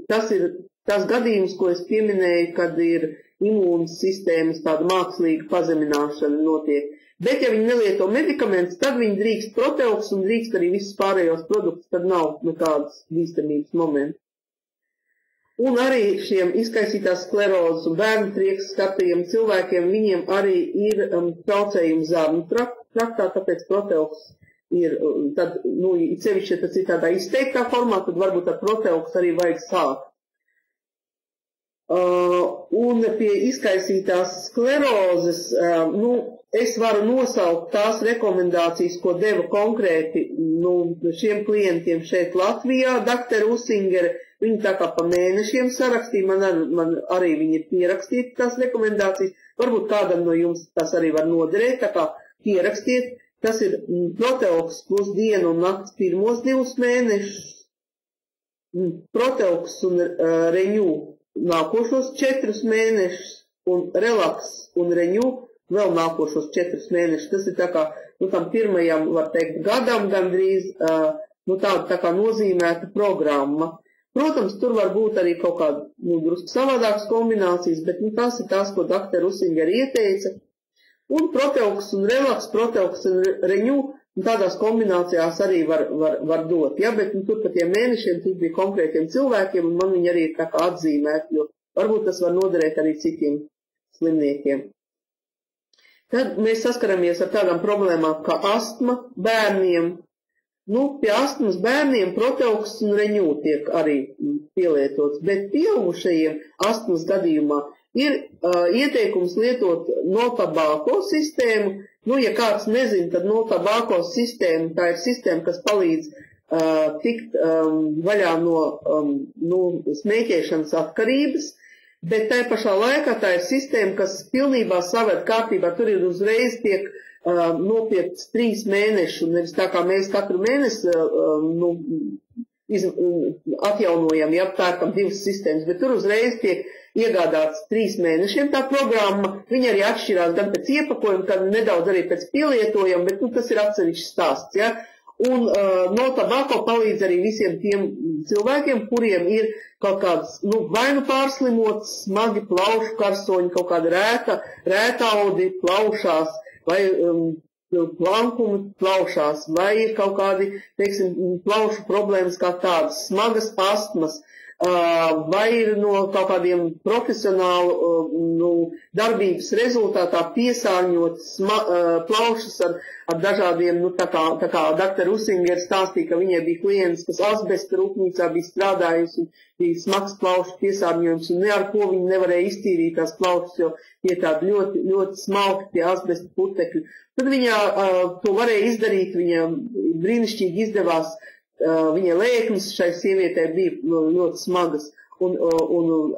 Tas ir tas gadījums, ko es pieminēju, kad ir imūnas sistēmas tāda mākslīga pazemināšana notiek. Bet, ja viņi nelieto medikamentus, tad viņi drīkst Proteox un drīkst arī visus pārējos produktus, tad nav nekādas bīstamības momenti. Un arī šiem izkaisītās sklerozes un bērnu triekas skartajiem cilvēkiem, viņiem arī ir traucējumi zarnu traktā, tāpēc Proteox ir, tad, sevišķi, ja tas ir tādā izteiktā formā, tad varbūt ar Proteox arī vajag sākt. Un pie izkaisītās sklerozes, es varu nosaukt tās rekomendācijas, ko deva konkrēti šiem klientiem šeit Latvijā, doktora Usingere. Viņi tā kā pa mēnešiem sarakstīja, man arī viņi ir pierakstīti tās rekomendācijas. Varbūt kādam no jums tas arī var noderēt, tā kā pierakstiet. Tas ir Proteox plus dienu un nakts pirmos 2 mēnešus, Proteox un Renew nākošos 4 mēnešus un Relax un Renew vēl nākošos 4 mēnešus. Tas ir tā kā, tam pirmajam, var teikt, gadam gandrīz, tāda tā kā nozīmēta programma. Protams, tur var būt arī kaut kāda, drusku savādākas kombinācijas, bet, tas ir tās, ko doktora Usingeri ieteica. Un Proteox un Relax, Proteox un Renew Un tādās kombinācijās arī var dot, ja, bet tur pa tiem mēnešiem tur bija konkrētiem cilvēkiem, un man viņi arī ir tā kā atzīmēt, jo varbūt tas var noderēt arī citiem slimniekiem. Tad mēs saskaramies ar tādām problēmām kā astma bērniem. Pie astmas bērniem Proteoks un Reņū tiek arī pielietots, bet pieaugušajiem astmas gadījumā ir ieteikums lietot Notabako sistēmu. Ja kāds nezin, tad Notabako sistēma, tā ir sistēma, kas palīdz tikt vaļā no smēķēšanas atkarības, bet tai pašā laikā tā ir sistēma, kas pilnībā saved kārtībā, tur ir uzreiz tiek nopietns 3 mēnešu, nevis tā kā mēs katru mēnesi atjaunojam, ja pērkam 2 sistēmas, bet tur uzreiz tiek iegādāts 3 mēnešiem tā programma. Viņa arī atšķirās gan pēc iepakojuma, gan nedaudz arī pēc pielietojuma, bet tas ir atsevišķs stāsts. Ja? Un Notabako palīdz arī visiem tiem cilvēkiem, kuriem ir kaut kāds, vai pārslimots, smagi plaušu karsoņi, kaut kāda rētaudi plaušās, vai plankumi plaušās, vai ir kaut kādi, teiksim, plaušu problēmas kā tādas, smagas astmas, vai ir no kaut kādiem profesionālu darbības rezultātā piesārņotas plaušas ar dažādiem, tā kā dr. Usinger stāstīja, ka viņai bija klients, kas asbesta rūpnīcā bija strādājusi, bija smags plaušu piesārņojums, un ne ar ko viņi nevarēja iztīrīt tās plaušas, jo tie tādi ļoti, ļoti smalki tie asbesta putekļi. Tad viņa to varēja izdarīt, viņa brīnišķīgi izdevās. Viņa lēkmes šai sievietē bija ļoti smagas, un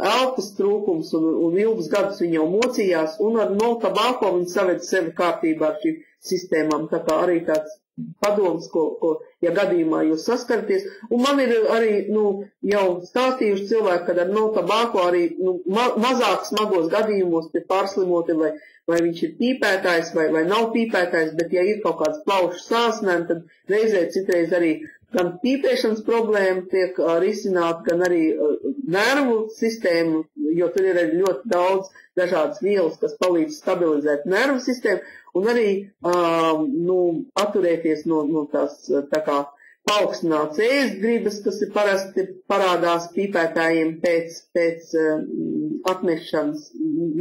elpas trūkums, un ilgus gadus viņa jau mocījās, un ar Notabako viņa saved sevi kārtībā ar šīm sistēmām. Tā kā arī tāds padoms, ko ja gadījumā jūs saskaraties. Un man ir arī jau stāstījuši cilvēki, kad ar Notabako arī mazāk smagos gadījumos te pārslimoti, vai viņš ir pīpētājs, vai nav pīpētājs, bet ja ir kaut kāds plaušu sāsnēm, tad reizē citreiz arī gan pīpēšanas problēma tiek risināta, gan arī nervu sistēmu, jo tur ir ļoti daudz dažādas vielas, kas palīdz stabilizēt nervu sistēmu, un arī atturēties no tās tā kā paaugstināts ēstgribas, kas ir parasti parādās pīpētājiem pēc atmešanas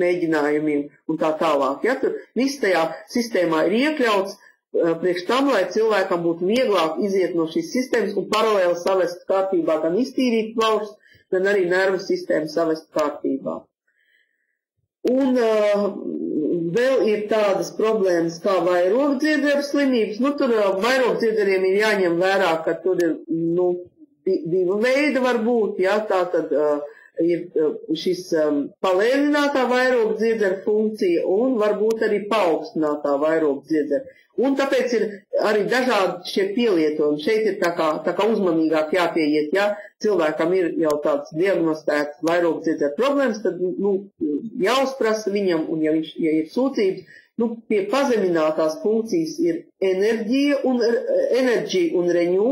mēģinājumiem un tā tālāk. Ja, tur viss tajā sistēmā ir iekļauts, priekš tam, lai cilvēkam būtu vieglāk iziet no šīs sistēmas un paralēli savest kārtībā gan iztīrīt plaušas, gan arī nervu sistēmu savest kārtībā. Un vēl ir tādas problēmas kā vairogdzirderu slimības. Tur vairogdzirderiem ir jāņem vērā, ka tur ir divu veidu varbūt, ja, tā tad ir šis palēninātā vairogdzirderu funkcija un varbūt arī paaugstinātā vairogdzirderu. Un tāpēc ir arī dažādi šie pielietojumi. Šeit ir tā kā uzmanīgāk jāpieiet, ja cilvēkam ir jau tāds diagnostēts vairogdzirderu problēmas, tad jāuzprasa viņam, un ja ir sūdzības, pie pazeminātās funkcijas ir enerģija un reņū,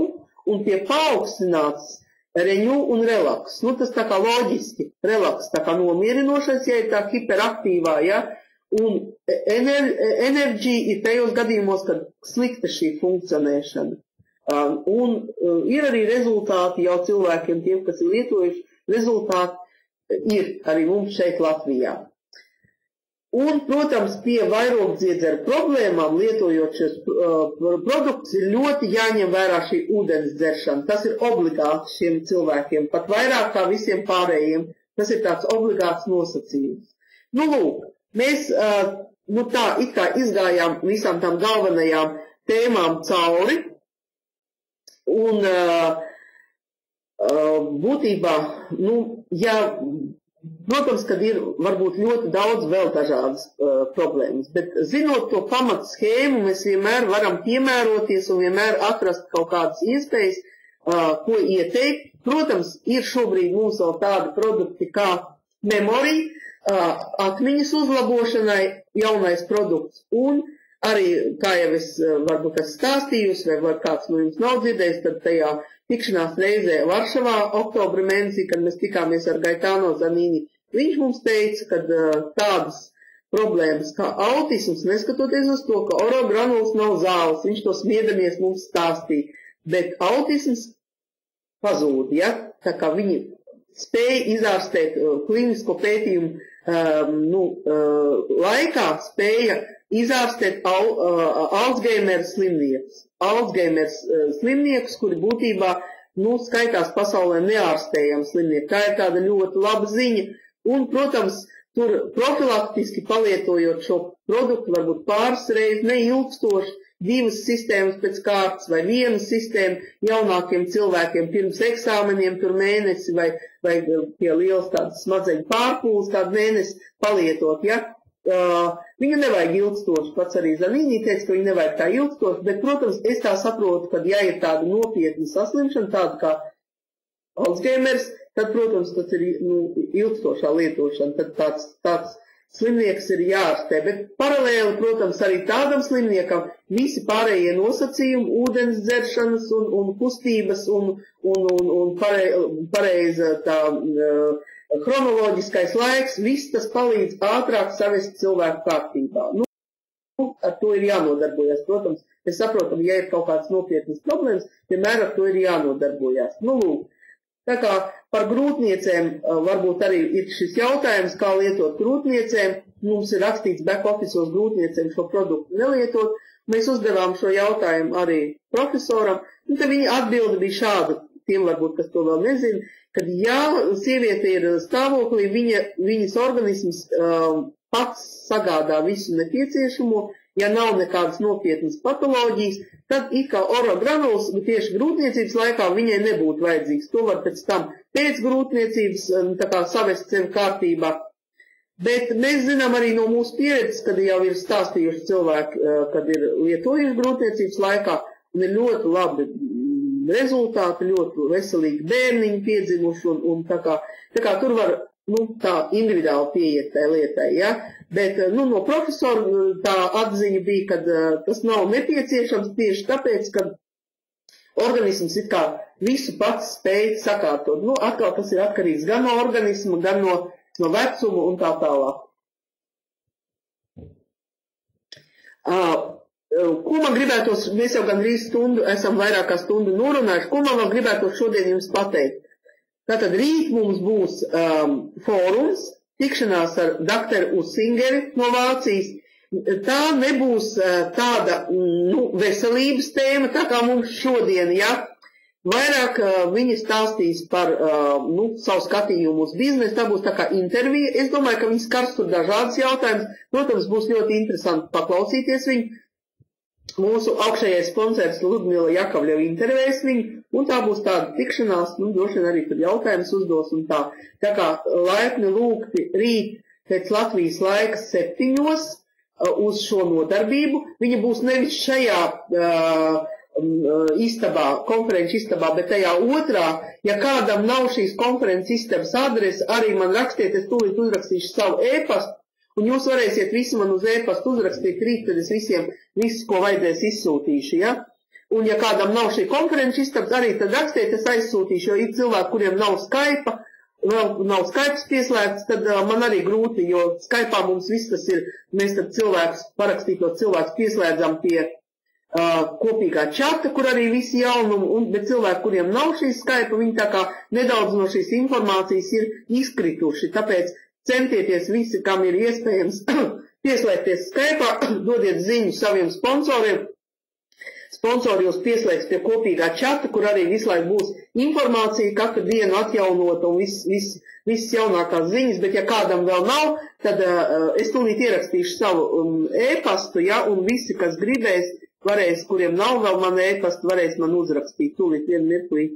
un pie paaugstinātas reņū un relaks. Tas tā kā loģiski. Relaks tā kā nomierinošais, ja ir tā hiperaktīvā, ja. Un enerģija ir tajos gadījumos, kad slikta šī funkcionēšana. Un ir arī rezultāti jau cilvēkiem, tiem, kas ir lietojuši, rezultāti ir arī mums šeit Latvijā. Un, protams, pie vairogdziedzeru problēmām lietojot šos produktus ir ļoti jāņem vērā šī ūdens dzeršana. Tas ir obligāti šiem cilvēkiem, pat vairāk kā visiem pārējiem. Tas ir tāds obligāts nosacījums. Lūk. Mēs tā it kā izgājām visām tām galvenajām tēmām cauri, un būtībā, protams, kad ir varbūt ļoti daudz vēl dažādas problēmas, bet zinot to pamatu schēmu, mēs vienmēr varam piemēroties un vienmēr atrast kaut kādas iespējas, ko ieteikt. Protams, ir šobrīd mums vēl tādi produkti kā Memory, atmiņas uzlabošanai jaunais produkts, un arī, kā jau es varbūt esmu stāstījusi, vai kāds no jums nav dzirdējis, tad tajā tikšanās reizē Varšavā oktobra mēnesī, kad mēs tikāmies ar Gaetano Zanini, viņš mums teica, ka tādas problēmas kā autisms, neskatoties uz to, ka orogranuls nav zāles, viņš to smiedamies mums stāstīja, bet autisms pazūd, ja? Tā kā viņi spēja izārstēt klinisko pētījumu laikā, spēja izārstēt Alzheimer slimniekus. Alzheimer slimniekus, kuri būtībā skaitās pasaulē neārstējami slimnieki. Tā ir tāda ļoti laba ziņa. Un, protams, tur profilaktiski palietojot šo produktu, varbūt pāris reizes, neilgstoši, 2 sistēmas pēc kārtas vai 1 sistēma jaunākiem cilvēkiem pirms eksāmeniem tur mēnesi vai pie liels tādas smadzeņu pārpūles kādu mēnesi palietot, ja? Viņu nevajag ilgstoši, pats arī Zanīnī teica, ka viņu nevajag tā ilgstoši, bet, protams, es tā saprotu, ka ja ir tāda nopietna saslimšana, tāda kā Alzheimers, tad, protams, tas ir ilgstošā lietošana, tad tāds slimnieks ir jārastē, bet paralēli, protams, arī tādam slimniekam visi pārējie nosacījumi, ūdens dzeršanas un kustības un pareiza tā chronoloģiskais laiks, viss tas palīdz ātrāk savest cilvēku kārtībā. Ar to ir jānodarbojas, protams, es saprotu, ja ir kaut kāds nopietnas problēmas, vienmēr ar to ir jānodarbojas. Lūk. Tā kā par grūtniecēm varbūt arī ir šis jautājums, kā lietot grūtniecēm. Mums ir rakstīts back-office'os grūtniecēm šo produktu nelietot. Mēs uzdevām šo jautājumu arī profesoram, un te viņa atbilde bija šāda, tiem varbūt, kas to vēl nezina, kad ja sieviete ir stāvoklī, viņas organisms pats sagādā visu nepieciešamo, ja nav nekādas nopietnas patoloģijas, tad it kā orogranuls tieši grūtniecības laikā viņai nebūtu vajadzīgs. To var pēc tam pēc grūtniecības tā kā savest sevi kārtībā. Bet mēs zinām arī no mūsu pieredzes, kad jau ir stāstījuši cilvēki, kad ir lietojuši grūtniecības laikā, un ir ļoti labi rezultāti, ļoti veselīgi bērniņi piedzimuši, un tā kā tur var tā individuāli pieiet tai lietai, ja? Bet no profesora tā atziņa bija, ka tas nav nepieciešams tieši tāpēc, ka organisms it kā visu pats spēj sakārtot. Atkal tas ir atkarīgs gan no organisma, gan no vecuma un tā tālāk. Ko man gribētos, mēs jau gandrīz stundu, esam vairāk kā stundu norunājuši, ko man vēl gribētos šodien jums pateikt? Tātad rīt mums būs fórums, tikšanās ar doktoru Usingeri no Vācijas. Tā nebūs tāda veselības tēma, tā kā mums šodien, ja? Vairāk viņi stāstīs par savu skatījumu uz biznesu, tā būs tā kā intervija. Es domāju, ka viņi skars tur dažādas jautājumas. Protams, būs ļoti interesanti paklausīties viņu. Mūsu augšējais sponsors Ludmila Jakavļeva intervēs viņu, un tā būs tāda tikšanās, droši vien arī tur jautājums uzdos un tā. Tā kā laipni lūgti rīt pēc Latvijas laika 7:00 uz šo nodarbību. Viņa būs nevis šajā istabā, konferenču istabā, bet tajā otrā. Ja kādam nav šīs konferences istabas adrese, arī man rakstiet, es tūlīt uzrakstīšu savu e-pastu. Un jūs varēsiet visu man uz e-pastu uzrakstīt rīt, tad es visiem visu, ko vajadzēs, izsūtīšu, ja? Un ja kādam nav šī konferenču istabas, arī tad rakstiet, es aizsūtīšu, jo ir cilvēki, kuriem nav Skype, vēl nav Skype pieslēgts, tad man arī grūti, jo Skype'ā mums viss tas ir, mēs tad parakstīto cilvēks pieslēdzam pie kopīgā čata, kur arī visi jaunumi, bet cilvēki, kuriem nav šī Skype, viņi tā kā nedaudz no šīs informācijas ir izkrituši, tāpēc centieties visi, kam ir iespējams pieslēgties Skype'ā, dodiet ziņu saviem sponsoriem. Sponsori jūs pieslēgs pie kopīgā čata, kur arī visu laiku būs informācija, katru dienu atjaunot un viss jaunākās ziņas, bet ja kādam vēl nav, tad es tūlīt ierakstīšu savu e-pastu, ja, un visi, kas gribēs, varēs, kuriem nav vēl man e-pastu, varēs man uzrakstīt tūlīt vienu mirklī.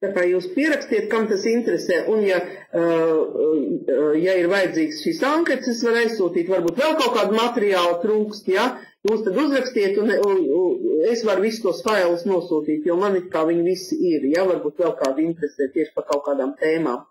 Tā kā jūs pierakstiet, kam tas interesē, un ja ir vajadzīgs šīs anketas, es varu aizsūtīt, varbūt vēl kaut kādu materiālu trūkst, ja, Jūs tad uzrakstiet, un es varu visus tos failus nosūtīt, jo man it kā viņi visi ir, ja, varbūt vēl kādi interesē tieši par kaut kādām tēmām.